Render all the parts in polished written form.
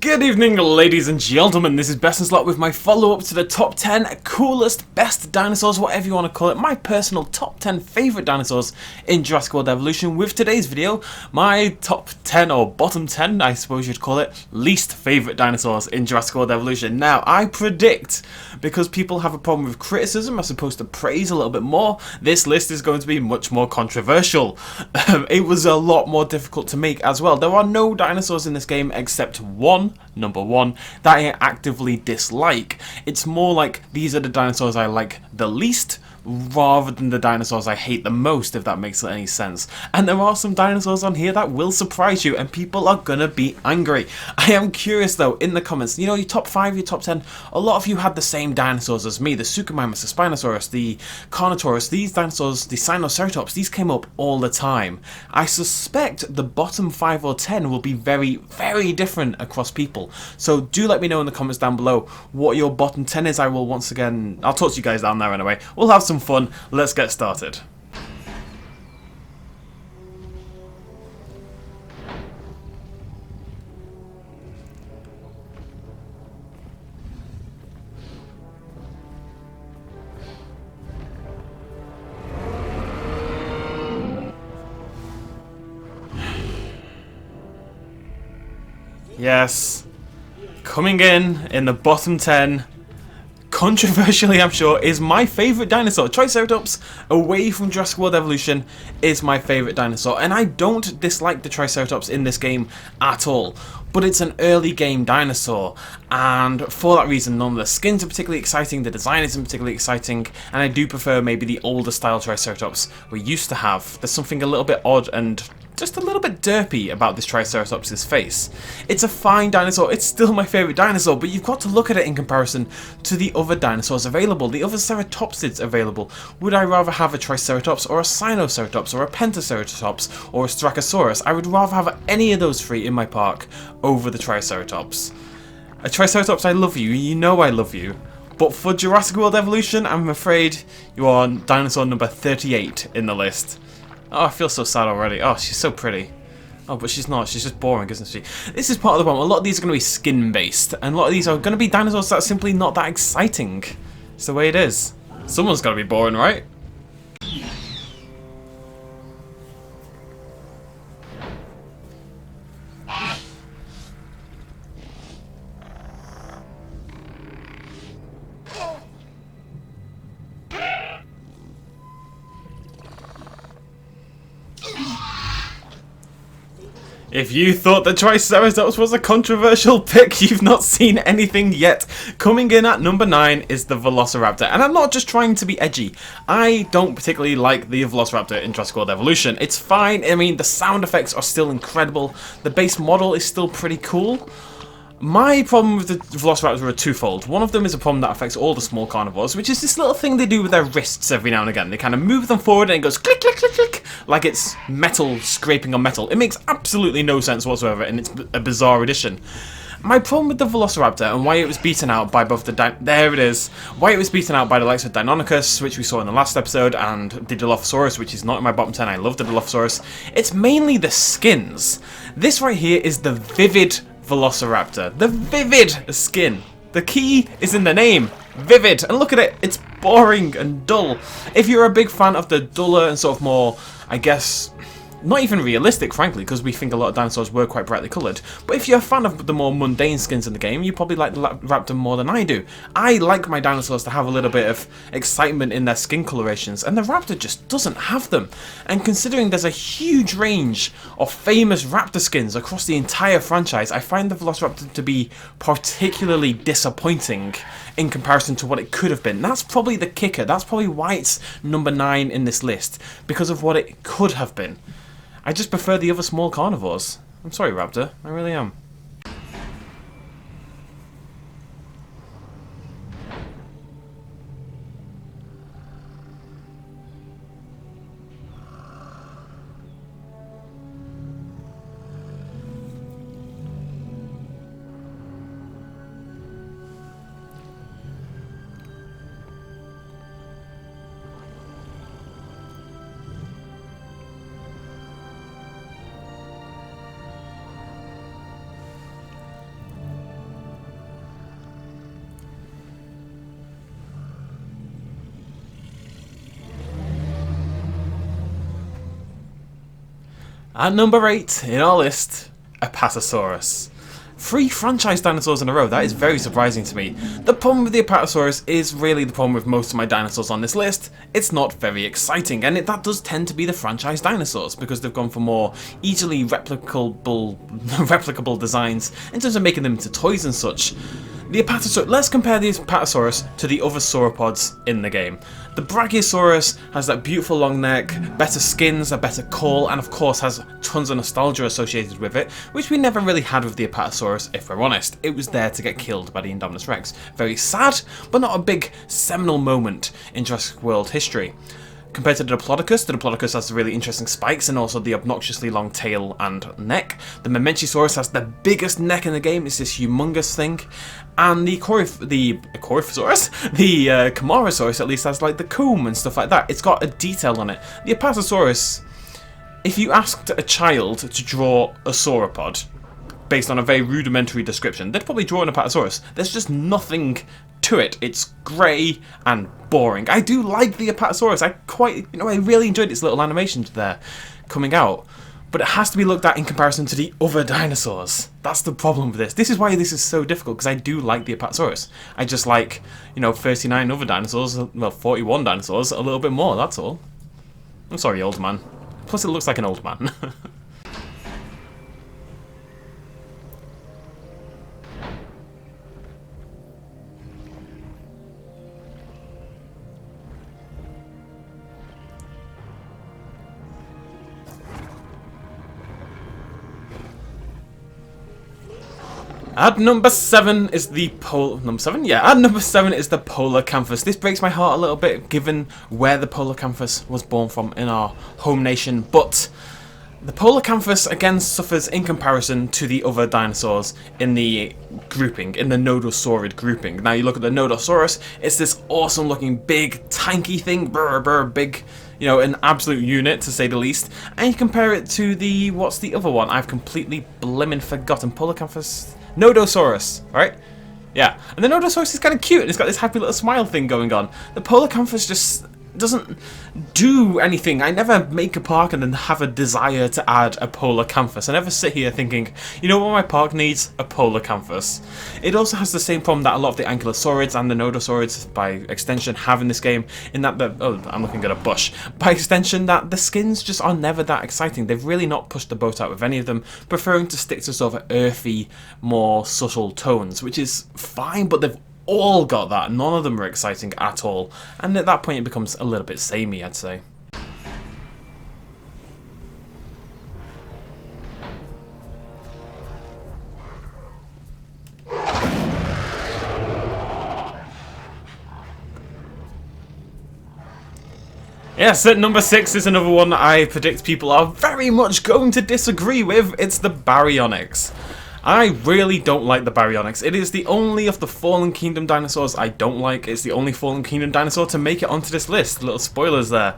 Good evening, ladies and gentlemen. This is BestInSlot with my follow-up to the top 10 coolest, best dinosaurs, whatever you want to call it. My personal top 10 favourite dinosaurs in Jurassic World Evolution. With today's video, my top 10, or bottom 10, I suppose you'd call it, least favourite dinosaurs in Jurassic World Evolution. Now, I predict, because people have a problem with criticism as opposed to praise a little bit more, this list is going to be much more controversial. It was a lot more difficult to make as well. There are no dinosaurs in this game except number one, that I actively dislike. It's more like these are the dinosaurs I like the least, rather than the dinosaurs I hate the most, if that makes any sense. And there are some dinosaurs on here that will surprise you, and people are gonna be angry. I am curious though, in the comments, you know, your top 5, your top 10, a lot of you had the same dinosaurs as me. The Suchomimus, the Spinosaurus, the Carnotaurus, these dinosaurs, the Sinoceratops, these came up all the time. I suspect the bottom 5 or 10 will be very, very different across people. So do let me know in the comments down below what your bottom 10 is. I will once again, I'll talk to you guys down there anyway. We'll have some fun. Let's get started. Yes, coming in the bottom 10, controversially I'm sure, is my favourite dinosaur. Triceratops, away from Jurassic World Evolution, is my favourite dinosaur. And I don't dislike the Triceratops in this game at all. But it's an early game dinosaur, and for that reason none of the skins are particularly exciting, the design isn't particularly exciting, and I do prefer maybe the older style Triceratops we used to have. There's something a little bit odd and just a little bit derpy about this Triceratops' face. It's a fine dinosaur, it's still my favourite dinosaur, but you've got to look at it in comparison to the other dinosaurs available, the other ceratopsids available. Would I rather have a Triceratops or a Sinoceratops or a Pentaceratops or a Strachosaurus? I would rather have any of those three in my park over the Triceratops. A Triceratops, I love you, you know I love you. But for Jurassic World Evolution, I'm afraid you are dinosaur number 38 in the list. Oh, I feel so sad already. Oh, she's so pretty. Oh, but she's not. She's just boring, isn't she? This is part of the problem. A lot of these are going to be skin-based, and a lot of these are going to be dinosaurs that are simply not that exciting. It's the way it is. Someone's got to be boring, right? If you thought the Triceratops was a controversial pick, you've not seen anything yet. Coming in at number 9 is the Velociraptor. And I'm not just trying to be edgy. I don't particularly like the Velociraptor in Jurassic World Evolution. It's fine. I mean, the sound effects are still incredible. The base model is still pretty cool. My problem with the Velociraptor are twofold. One of them is a problem that affects all the small carnivores, which is this little thing they do with their wrists every now and again. They kind of move them forward and it goes click, click, click, click, like it's metal scraping on metal. It makes absolutely no sense whatsoever, and it's a bizarre addition. My problem with the Velociraptor and why it was beaten out by both why it was beaten out by the likes of Deinonychus, which we saw in the last episode, and the Dilophosaurus, which is not in my bottom 10. I love the Dilophosaurus. It's mainly the skins. This right here is the vivid Velociraptor. The vivid skin. The key is in the name. Vivid. And look at it. It's boring and dull. If you're a big fan of the duller and sort of more, I guess, not even realistic, frankly, because we think a lot of dinosaurs were quite brightly coloured. But if you're a fan of the more mundane skins in the game, you probably like the raptor more than I do. I like my dinosaurs to have a little bit of excitement in their skin colorations, and the raptor just doesn't have them. And considering there's a huge range of famous raptor skins across the entire franchise, I find the Velociraptor to be particularly disappointing in comparison to what it could have been. That's probably the kicker. That's probably why it's number 9 in this list, because of what it could have been. I just prefer the other small carnivores. I'm sorry, Raptor. I really am. At number 8 in our list, Apatosaurus. 3 franchise dinosaurs in a row, that is very surprising to me. The problem with the Apatosaurus is really the problem with most of my dinosaurs on this list. It's not very exciting, and that does tend to be the franchise dinosaurs, because they've gone for more easily replicable designs in terms of making them into toys and such. The Apatosaurus, let's compare the Apatosaurus to the other sauropods in the game. The Brachiosaurus has that beautiful long neck, better skins, a better call, and of course has tons of nostalgia associated with it, which we never really had with the Apatosaurus, if we're honest. It was there to get killed by the Indominus Rex. Very sad, but not a big seminal moment in Jurassic World history. Compared to the Diplodocus has really interesting spikes and also the obnoxiously long tail and neck. The Mamenchisaurus has the biggest neck in the game, it's this humongous thing. And the Corythosaurus, the Camarasaurus at least has like the comb and stuff like that. It's got a detail on it. The Apatosaurus, if you asked a child to draw a sauropod based on a very rudimentary description, they'd probably draw an Apatosaurus. There's just nothing to it. It's grey and boring. I do like the Apatosaurus. I really enjoyed its little animations there coming out. But it has to be looked at in comparison to the other dinosaurs. That's the problem with this. This is why this is so difficult, because I do like the Apatosaurus. I just like, 39 other dinosaurs, well, 41 dinosaurs, a little bit more, that's all. I'm sorry, old man. Plus it looks like an old man. At number 7 is the Polacanthus. This breaks my heart a little bit, given where the Polacanthus was born from in our home nation, but the Polacanthus again suffers in comparison to the other dinosaurs in the grouping, in the Nodosaurid grouping. Now you look at the Nodosaurus, it's this awesome looking big tanky thing, big, an absolute unit to say the least, and you compare it to the, what's the other one? I've completely blimmin' forgotten. Polacanthus? Nodosaurus, right? Yeah, and the Nodosaurus is kind of cute, and it's got this happy little smile thing going on. The Polacanthus just doesn't do anything. I never make a park and then have a desire to add a Polacanthus. I never sit here thinking, you know what my park needs? A Polacanthus. It also has the same problem that a lot of the Ankylosaurids and the Nodosaurids, by extension, have in this game, in that I'm looking at a bush. By extension, that the skins just are never that exciting. They've really not pushed the boat out with any of them, preferring to stick to sort of earthy, more subtle tones, which is fine, but they've all got that. None of them are exciting at all, and at that point it becomes a little bit samey, I'd say. Yes, at number 6 is another one that I predict people are very much going to disagree with. It's the Baryonyx. I really don't like the Baryonyx. It is the only of the Fallen Kingdom dinosaurs I don't like. It's the only Fallen Kingdom dinosaur to make it onto this list. Little spoilers there.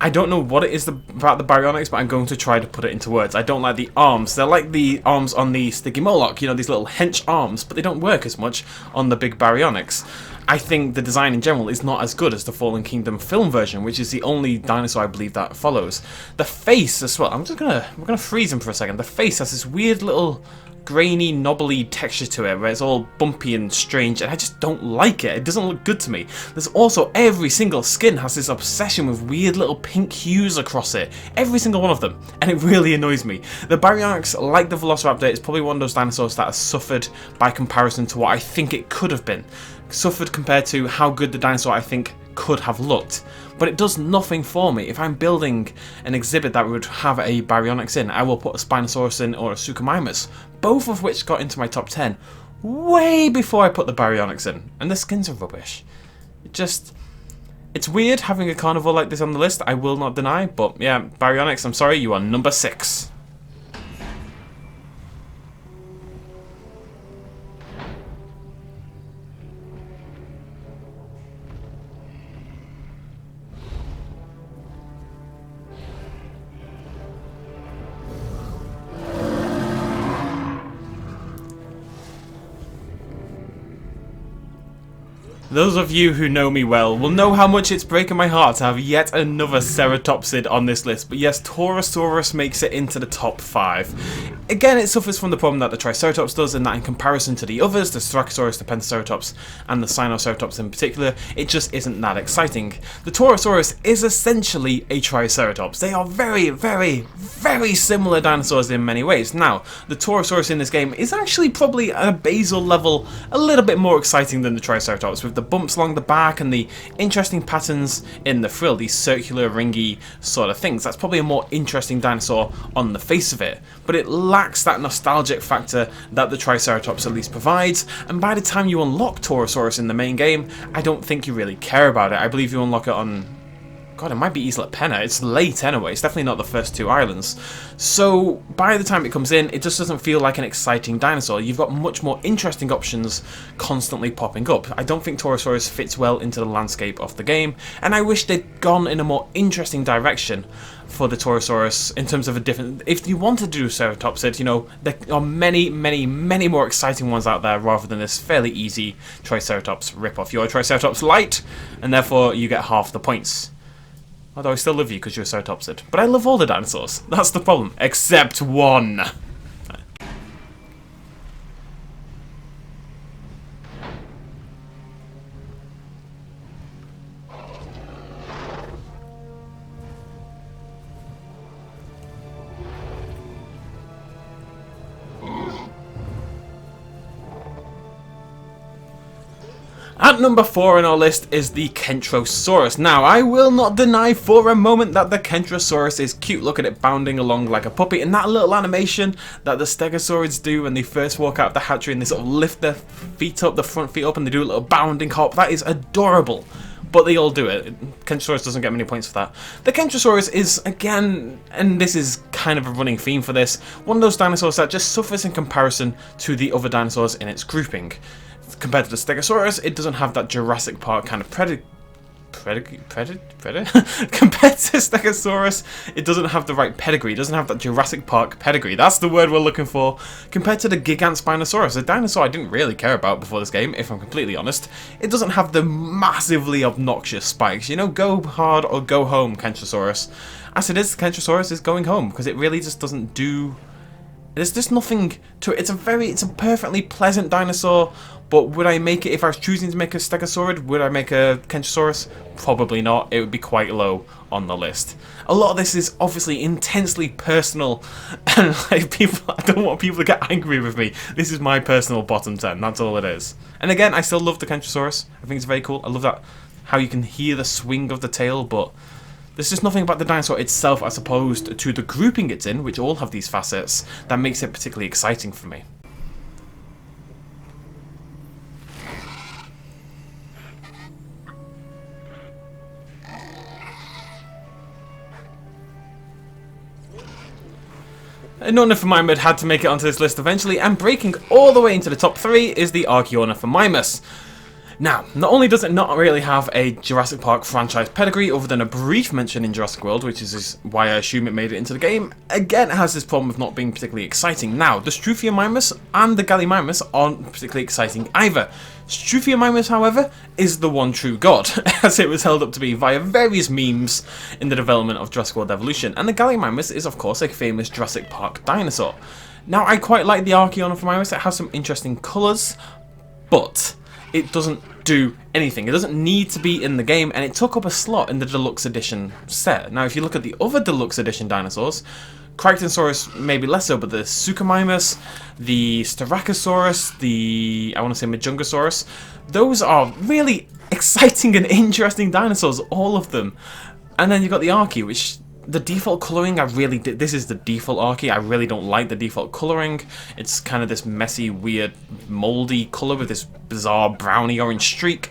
I don't know what it is about the Baryonyx, but I'm going to try to put it into words. I don't like the arms. They're like the arms on the Stygimoloch, these little hench arms, but they don't work as much on the big Baryonyx. I think the design in general is not as good as the Fallen Kingdom film version, which is the only dinosaur I believe that follows. The face as well. we're gonna freeze him for a second. The face has this weird little grainy, knobbly texture to it, where it's all bumpy and strange, and I just don't like it. It doesn't look good to me. There's also, every single skin has this obsession with weird little pink hues across it. Every single one of them, and it really annoys me. The Baryonyx, like the Velociraptor, is probably one of those dinosaurs that has suffered by comparison to what I think it could have been. Suffered compared to how good the dinosaur I think could have looked. But it does nothing for me. If I'm building an exhibit that would have a Baryonyx in, I will put a Spinosaurus in or a Suchomimus, both of which got into my top 10 way before I put the Baryonyx in. And the skins are rubbish. It's weird having a carnivore like this on the list, I will not deny, but yeah, Baryonyx, I'm sorry, you are number 6. Those of you who know me well will know how much it's breaking my heart to have yet another ceratopsid on this list, but yes, Torosaurus makes it into the top 5. Again, it suffers from the problem that the Triceratops does, in that in comparison to the others, the Styracosaurus, the Pentaceratops, and the Sinoceratops in particular, it just isn't that exciting. The Torosaurus is essentially a Triceratops. They are very, very, very similar dinosaurs in many ways. Now, the Torosaurus in this game is actually probably at a basal level a little bit more exciting than the Triceratops, with the bumps along the back and the interesting patterns in the frill, these circular, ringy sort of things. That's probably a more interesting dinosaur on the face of it, but it lacks that nostalgic factor that the Triceratops at least provides, and by the time you unlock Torosaurus in the main game, I don't think you really care about it. I believe you unlock it on... God, it might be Isla Penna. It's late anyway. It's definitely not the first 2 islands. So, by the time it comes in, it just doesn't feel like an exciting dinosaur. You've got much more interesting options constantly popping up. I don't think Torosaurus fits well into the landscape of the game, and I wish they'd gone in a more interesting direction for the Torosaurus in terms of a different... If you wanted to do Ceratopsid, you know, there are many, many, many more exciting ones out there rather than this fairly easy Triceratops ripoff. You're a Triceratops light, and therefore you get half the points. Although I still love you because you're a Ceratopsid. But I love all the dinosaurs. That's the problem. Except one. At number 4 on our list is the Kentrosaurus. Now, I will not deny for a moment that the Kentrosaurus is cute. Look at it bounding along like a puppy, and that little animation that the Stegosaurids do when they first walk out of the hatchery and they sort of lift their feet up, the front feet up, and they do a little bounding hop. That is adorable. But they all do it. Kentrosaurus doesn't get many points for that. The Kentrosaurus is, again, and this is kind of a running theme for this, one of those dinosaurs that just suffers in comparison to the other dinosaurs in its grouping. Compared to the Stegosaurus, it doesn't have that Jurassic Park kind of predator. Compared to Stegosaurus, it doesn't have the right pedigree. It doesn't have that Jurassic Park pedigree. That's the word we're looking for. Compared to the Gigantspinosaurus, a dinosaur I didn't really care about before this game, if I'm completely honest. It doesn't have the massively obnoxious spikes. You know, go hard or go home, Kentrosaurus. As it is, Kentrosaurus is going home because it really just doesn't do... There's just nothing to it. It's a perfectly pleasant dinosaur, but would I make it if I was choosing to make a Stegosaurid? Would I make a Kentrosaurus? Probably not. It would be quite low on the list. A lot of this is obviously intensely personal, and like I don't want people to get angry with me. This is my personal bottom 10. That's all it is. And again, I still love the Kentrosaurus. I think it's very cool. I love that how you can hear the swing of the tail, but there's just nothing about the dinosaur itself as opposed to the grouping it's in, which all have these facets, that makes it particularly exciting for me. An Ornithomimid had to make it onto this list eventually, and breaking all the way into the top 3 is the Archaeornithomimus. Now, not only does it not really have a Jurassic Park franchise pedigree other than a brief mention in Jurassic World, which is why I assume it made it into the game, again it has this problem of not being particularly exciting. Now, the Struthiomimus and the Gallimimus aren't particularly exciting either. Struthiomimus, however, is the one true god, as it was held up to be via various memes in the development of Jurassic World Evolution, and the Gallimimus is of course a famous Jurassic Park dinosaur. Now, I quite like the Archaeornithomimus. It has some interesting colours, but it doesn't do anything. It doesn't need to be in the game, and it took up a slot in the Deluxe Edition set. Now, if you look at the other Deluxe Edition dinosaurs, Corythosaurus maybe less so, but the Suchomimus, the Styracosaurus, the, I want to say Majungasaurus, those are really exciting and interesting dinosaurs, all of them. And then you've got the Archaea, which... The default colouring, this is the default Archaea. I really don't like the default colouring. It's kind of this messy, weird, mouldy colour with this bizarre browny orange streak.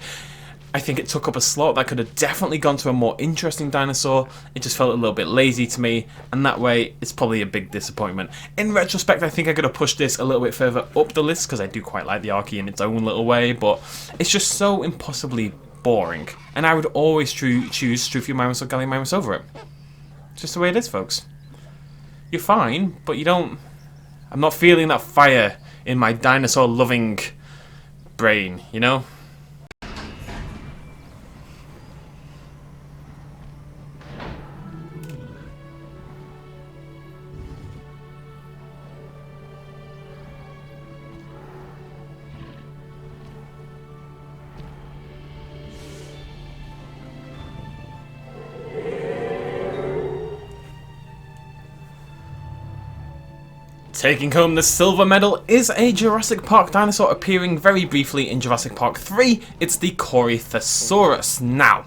I think it took up a slot that could have definitely gone to a more interesting dinosaur. It just felt a little bit lazy to me, and that way, it's probably a big disappointment. In retrospect, I think I could have pushed this a little bit further up the list, because I do quite like the Archaea in its own little way, but it's just so impossibly boring. And I would always choose Struthiomimus or Gallimimus over it. It's just the way it is, folks. You're fine, but you don't... I'm not feeling that fire in my dinosaur-loving brain, you know? Taking home the silver medal is a Jurassic Park dinosaur appearing very briefly in Jurassic Park 3. It's the Corythosaurus. Now,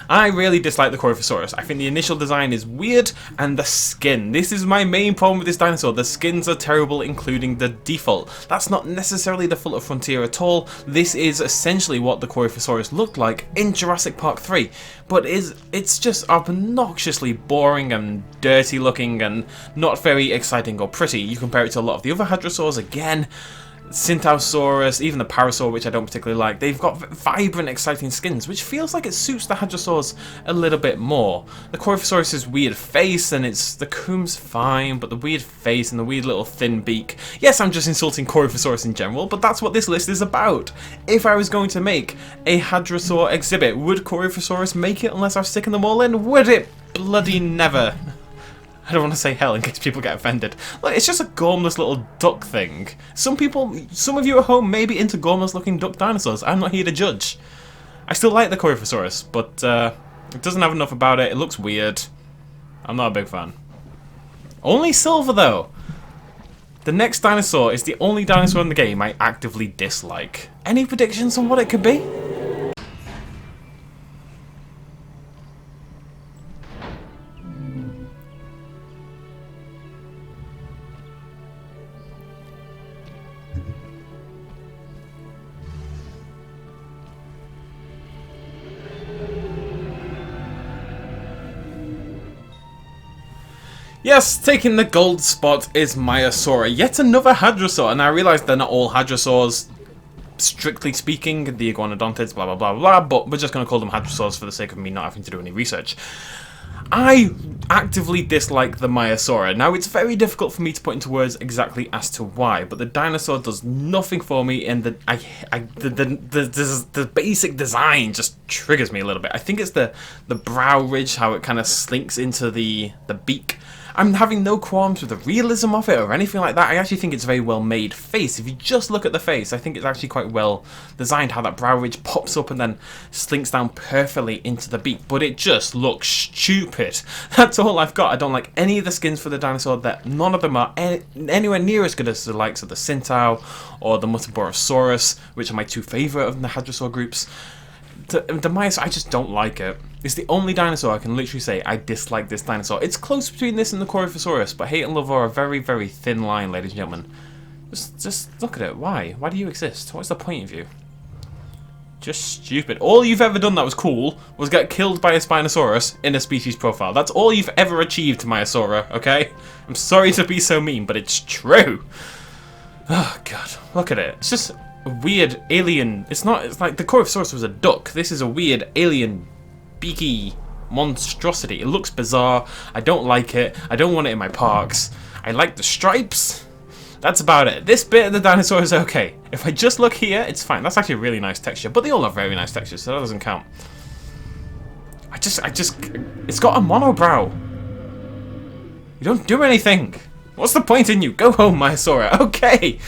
I really dislike the Corythosaurus. I think the initial design is weird, and the skin. This is my main problem with this dinosaur. The skins are terrible, including the default. That's not necessarily the full frontier at all. This is essentially what the Corythosaurus looked like in Jurassic Park 3. But it's just obnoxiously boring and dirty looking and not very exciting or pretty. You compare it to a lot of the other hadrosaurs again. Kentrosaurus, even the Parasaur, which I don't particularly like, they've got vibrant, exciting skins, which feels like it suits the hadrosaurs a little bit more. The Corythosaurus' weird face, and the comb's fine, but the weird face and the weird little thin beak. Yes, I'm just insulting Corythosaurus in general, but that's what this list is about. If I was going to make a hadrosaur exhibit, would Corythosaurus make it unless I was sticking them all in? Would it? Bloody never. I don't want to say hell in case people get offended. Look, it's just a gormless little duck thing. Some of you at home may be into gormless looking duck dinosaurs. I'm not here to judge. I still like the Corythosaurus, but it doesn't have enough about it. It looks weird. I'm not a big fan. Only silver though. The next dinosaur is the only dinosaur in the game I actively dislike. Any predictions on what it could be? Yes, taking the gold spot is Maiasaura, yet another hadrosaur, and I realise they're not all hadrosaurs, strictly speaking, the iguanodontids, blah blah blah blah, but we're just going to call them hadrosaurs for the sake of me not having to do any research. I actively dislike the Maiasaura. Now, it's very difficult for me to put into words exactly as to why, but the dinosaur does nothing for me, and the basic design just triggers me a little bit. I think it's the brow ridge, how it kind of slinks into the beak. I'm having no qualms with the realism of it or anything like that. I actually think it's a very well made face. If you just look at the face, I think it's actually quite well designed, how that brow ridge pops up and then slinks down perfectly into the beak. But it just looks stupid. That's all I've got. I don't like any of the skins for the dinosaur. That none of them are anywhere near as good as the likes of the Centaur or the Apatosaurus, which are my two favourite of the hadrosaur groups. The Maiasaura, I just don't like it. It's the only dinosaur I can literally say I dislike this dinosaur. It's close between this and the Corythosaurus, but hate and love are a very, very thin line, ladies and gentlemen. Just look at it. Why? Why do you exist? What's the point of you? Just stupid. All you've ever done that was cool was get killed by a Spinosaurus in a species profile. That's all you've ever achieved, Maiasaura, okay? I'm sorry to be so mean, but it's true. Oh, God. Look at it. It's just a weird alien. It's like the Corythosaurus was a duck. This is a weird alien beaky monstrosity. It looks bizarre. I don't like it. I don't want it in my parks. I like the stripes. That's about it. This bit of the dinosaur is okay. If I just look here, it's fine. That's actually a really nice texture, but they all have very nice textures, so that doesn't count. It's got a monobrow. You don't do anything. What's the point in you? Go home, Maiasaura. Okay.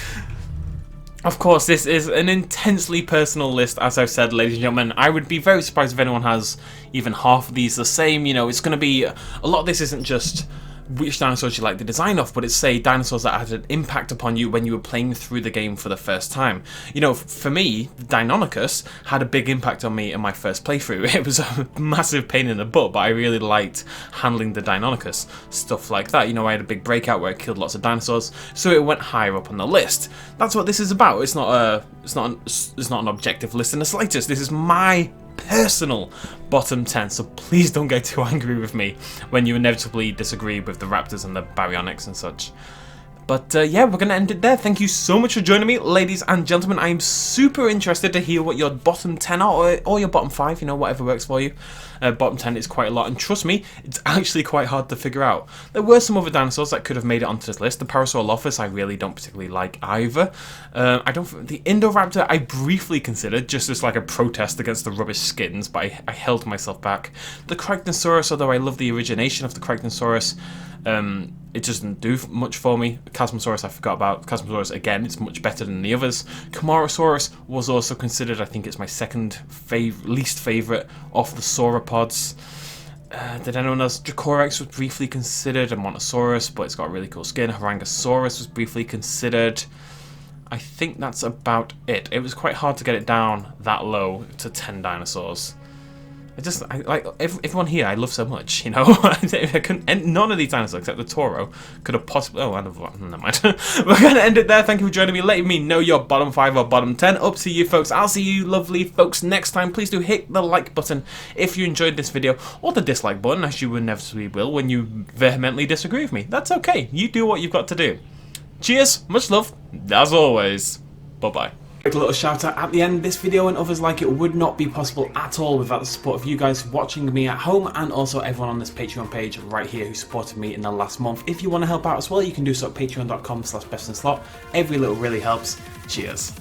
Of course, this is an intensely personal list, as I've said, ladies and gentlemen. I would be very surprised if anyone has even half of these the same. You know, it's going to be... A lot of this isn't just which dinosaurs you like the design of, but it's, say, dinosaurs that had an impact upon you when you were playing through the game for the first time. You know, for me, Deinonychus had a big impact on me in my first playthrough. It was a massive pain in the butt, but I really liked handling the Deinonychus. Stuff like that. You know, I had a big breakout where I killed lots of dinosaurs, so it went higher up on the list. That's what this is about. It's not an objective list in the slightest. This is my personal bottom 10, so please don't get too angry with me when you inevitably disagree with the Raptors and the Baryonyx and such. But yeah, we're going to end it there. Thank you so much for joining me, ladies and gentlemen. I'm super interested to hear what your bottom 10 are, or your bottom 5, you know, whatever works for you. Bottom 10 is quite a lot, and trust me, it's actually quite hard to figure out. There were some other dinosaurs that could have made it onto this list. The Parasaurolophus I really don't particularly like either. The Indoraptor I briefly considered, just as like a protest against the rubbish skins, but I held myself back. The Corythosaurus, although I love the origination of the Corythosaurus, it doesn't do much for me. Chasmosaurus I forgot about. Chasmosaurus, again, it's much better than the others. Camarasaurus was also considered. I think it's my second least favourite of the sauropods. Did anyone else? Dracorex was briefly considered, and Montrosaurus, but it's got a really cool skin. Harangosaurus was briefly considered. I think that's about it. It was quite hard to get it down that low to 10 dinosaurs. I like everyone here I love so much, you know. And none of these dinosaurs except the Toro could have possibly. Oh, never mind. We're gonna end it there. Thank you for joining me, letting me know your bottom 5 or bottom 10. Up to you, folks. I'll see you, lovely folks, next time. Please do hit the like button if you enjoyed this video, or the dislike button, as you inevitably will when you vehemently disagree with me. That's okay. You do what you've got to do. Cheers. Much love. As always. Bye bye. A little shout out at the end. This video and others like it would not be possible at all without the support of you guys watching me at home, and also everyone on this Patreon page right here who supported me in the last month. If you want to help out as well, you can do so at patreon.com/bestinslot. Every little really helps. Cheers.